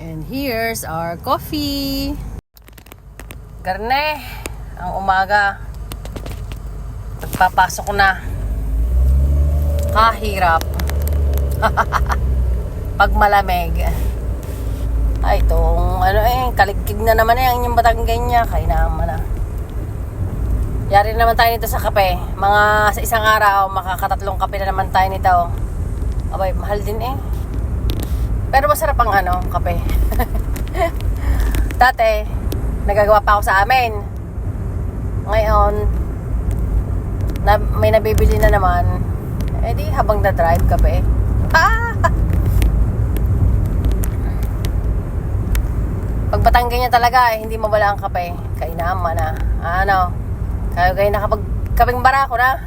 And here's our coffee. Garne, ang umaga. Nagpapasok na. Kahirap. Pag malamig. Ay, itong kaligkig na naman yung inyong Batanggenya. Kaya naman na. Yari naman tayo nito sa kape. Mga sa isang araw, makakatatlong kape na naman tayo nito. Abay, mahal din eh. Pero masarap ang kape. Dati, nagagawa pa ako sa amin. Ngayon, may nabibili na naman. Eh di, habang na-drive kape. Pag Batanggenya talaga, hindi mawala ang kape. Kainaman na. Kaya kayo nakapag kapeng barako na.